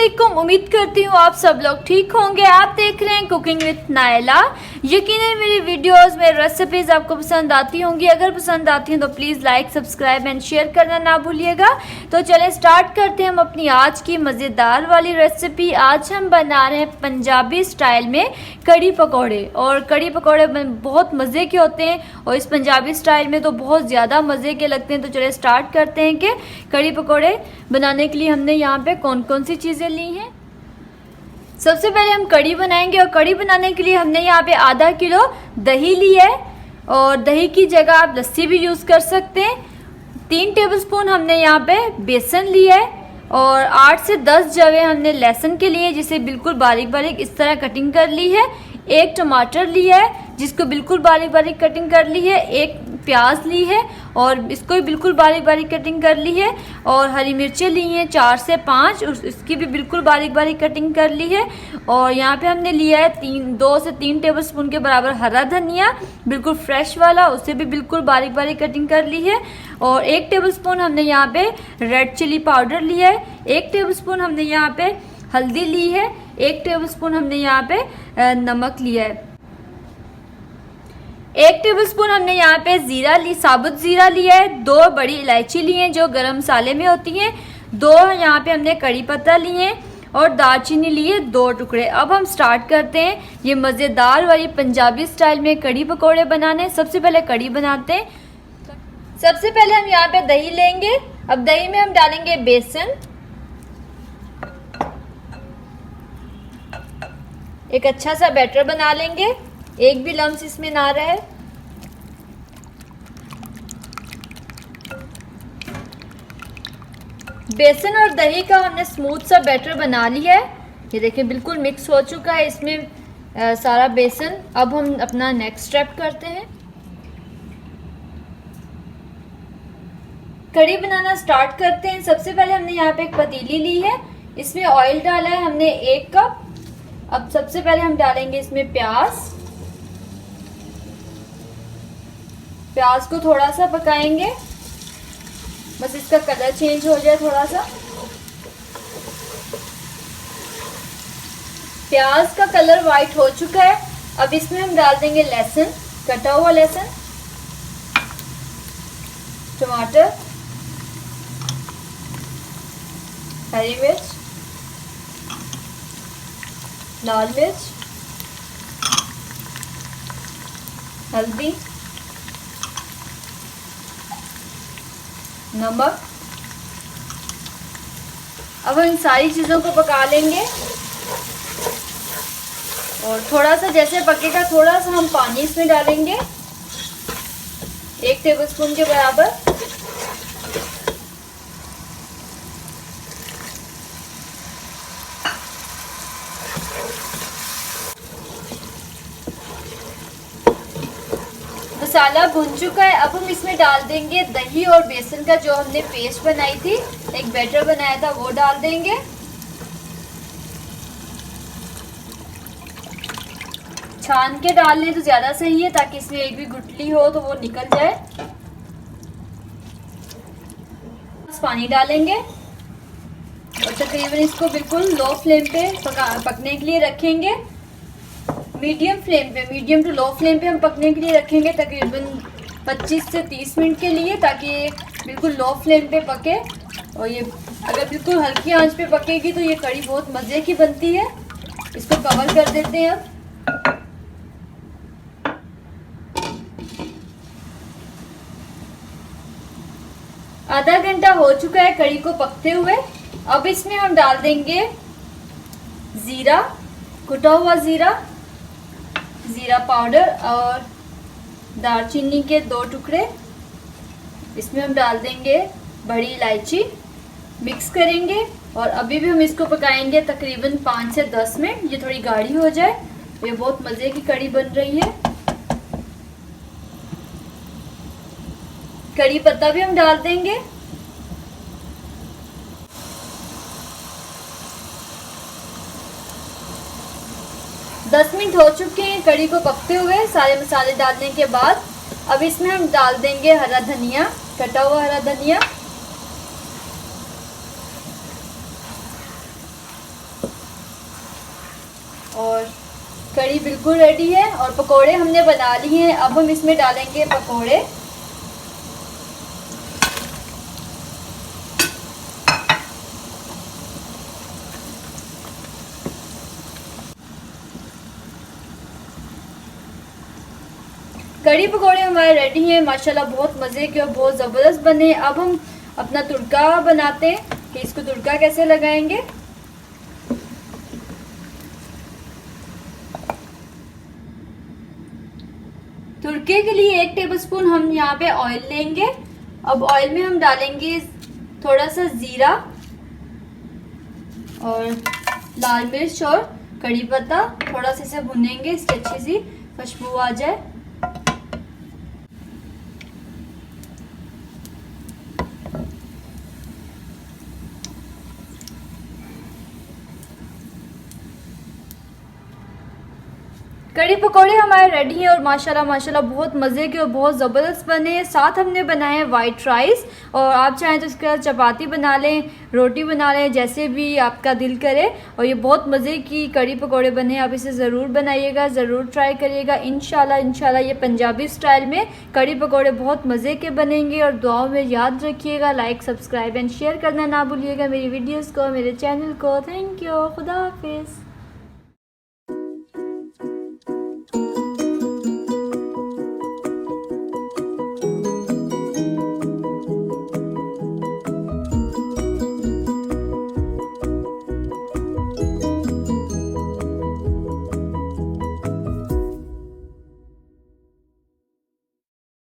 अस्सलामुअलैकुम। उम्मीद करती हूँ आप सब लोग ठीक होंगे। आप देख रहे हैं कुकिंग विद नायला। यकीनन मेरी वीडियोस में रेसिपीज आपको पसंद आती होंगी। अगर पसंद आती हैं तो please like, subscribe and share करना ना भूलिएगा। तो चलें स्टार्ट करते हैं हम अपनी आज की मज़ेदार वाली रेसिपी। आज हम बना रहे हैं पंजाबी स्टाइल में कड़ी पकौड़े। और कड़ी पकौड़े बहुत मज़े के होते हैं और इस पंजाबी स्टाइल में तो बहुत ज़्यादा मज़े के लगते हैं। तो चलिए स्टार्ट करते हैं कि कड़ी पकौड़े बनाने के लिए हमने यहाँ पे कौन कौन सी चीज़ें ली हैं। सबसे पहले हम कड़ी बनाएंगे और कड़ी बनाने के लिए हमने यहाँ पे आधा किलो दही ली है और दही की जगह आप लस्सी भी यूज़ कर सकते हैं। 3 टेबलस्पून हमने यहाँ पे बेसन लिया है और 8 से 10 जवे हमने लहसुन के लिए जिसे बिल्कुल बारीक बारीक इस तरह कटिंग कर ली है। 1 टमाटर लिया है जिसको बिल्कुल बारीक बारीक कटिंग कर ली है। 1 प्याज ली है और इसको भी बिल्कुल बारीक बारीक कटिंग कर ली है। और हरी मिर्चें ली हैं 4 से 5, इसकी भी बिल्कुल बारीक बारीक कटिंग कर ली है। और यहाँ पे हमने लिया है 2 से 3 टेबलस्पून के बराबर हरा धनिया, बिल्कुल फ्रेश वाला, उसे भी बिल्कुल बारीक बारीक कटिंग कर ली है। और 1 टेबलस्पून हमने यहाँ पे रेड चिली पाउडर लिया है। 1 टेबलस्पून हमने यहाँ पे हल्दी ली है। 1 टेबलस्पून हमने यहाँ पे नमक लिया है। 1 टेबलस्पून हमने यहाँ पे साबुत जीरा लिया है। 2 बड़ी इलायची ली हैं जो गरम मसाले में होती हैं। 2 यहाँ पे हमने कड़ी पत्ता लिए हैं और दालचीनी लिए 2 टुकड़े। अब हम स्टार्ट करते हैं ये मज़ेदार वाली पंजाबी स्टाइल में कड़ी पकौड़े बनाने। सबसे पहले कड़ी बनाते हैं। सबसे पहले हम यहाँ पे दही लेंगे। अब दही में हम डालेंगे बेसन, एक अच्छा सा बैटर बना लेंगे, एक भी लम्स इसमें ना रहे। बेसन और दही का हमने स्मूथ सा बैटर बना लिया है। ये देखिए बिल्कुल मिक्स हो चुका है इसमें सारा बेसन। अब हम अपना नेक्स्ट स्टेप करते हैं। कड़ी बनाना स्टार्ट करते हैं। सबसे पहले हमने यहाँ पे एक पतीली ली है, इसमें ऑयल डाला है हमने 1 कप। अब सबसे पहले हम डालेंगे इसमें प्याज को थोड़ा सा पकाएंगे, बस इसका कलर चेंज हो जाए थोड़ा सा। प्याज का कलर वाइट हो चुका है। अब इसमें हम डाल देंगे लहसुन, कटा हुआ लहसुन, टमाटर, हरी मिर्च, लाल मिर्च, हल्दी, नमक। अब हम इन सारी चीज़ों को पका लेंगे और थोड़ा सा जैसे पकेगा थोड़ा सा हम पानी इसमें डालेंगे 1 टेबलस्पून के बराबर। मसाला भुन चुका है। अब हम इसमें डाल देंगे दही और बेसन का जो हमने पेस्ट बनाई थी, एक बैटर बनाया था, वो डाल देंगे। छान के डाल लें तो ज़्यादा सही है ताकि इसमें एक भी गुठली हो तो वो निकल जाए। पानी डालेंगे और तकरीबन इसको बिल्कुल लो फ्लेम पे पकने के लिए रखेंगे। मीडियम टू लो फ्लेम पे हम पकने के लिए रखेंगे तकरीबन 25 से 30 मिनट के लिए, ताकि बिल्कुल लो फ्लेम पे पके। और ये अगर बिल्कुल हल्की आंच पे पकेगी तो ये कड़ी बहुत मज़े की बनती है। इसको कवर कर देते हैं। अब आधा घंटा हो चुका है कड़ी को पकते हुए। अब इसमें हम डाल देंगे जीरा, कुटा हुआ जीरा पाउडर और दालचीनी के 2 टुकड़े। इसमें हम डाल देंगे बड़ी इलायची, मिक्स करेंगे और अभी भी हम इसको पकाएंगे तकरीबन 5 से 10 मिनट। ये थोड़ी गाढ़ी हो जाए। ये बहुत मज़े की कड़ी बन रही है। कड़ी पत्ता भी हम डाल देंगे। दस मिनट हो चुके हैं कड़ी को पकते हुए सारे मसाले डालने के बाद। अब इसमें हम डाल देंगे हरा धनिया, कटा हुआ हरा धनिया। कढ़ी बिल्कुल रेडी है और पकोड़े हमने बना लिए हैं। अब हम इसमें डालेंगे पकोड़े। कढ़ी पकोड़े हमारे रेडी हैं माशाल्लाह, बहुत मज़े के और बहुत ज़बरदस्त बने। अब हम अपना तुड़का बनाते हैं कि इसको तुड़का कैसे लगाएंगे। तुड़के के लिए 1 टेबलस्पून हम यहाँ पे ऑयल लेंगे। अब ऑयल में हम डालेंगे थोड़ा सा जीरा और लाल मिर्च और कड़ी पत्ता। थोड़ा सा इसे भुनेंगे, इसकी अच्छी सी खुशबू आ जाए। कढ़ी पकोड़े हमारे रेडी हैं और माशाल्लाह माशाल्लाह बहुत मज़े के और बहुत ज़बरदस्त बने हैं। साथ हमने बनाए हैं वाइट राइस, और आप चाहें तो इसके साथ चपाती बना लें, रोटी बना लें, जैसे भी आपका दिल करे। और ये बहुत मज़े की कढ़ी पकोड़े बने, आप इसे ज़रूर बनाइएगा, ज़रूर ट्राई करिएगा। इंशाल्लाह ये पंजाबी स्टाइल में कढ़ी पकोड़े बहुत मज़े के बनेंगे। और दुआओं में याद रखिएगा, लाइक सब्सक्राइब एंड शेयर करना ना भूलिएगा मेरी वीडियोज़ को, मेरे चैनल को। थैंक यू, खुदा हाफिज़।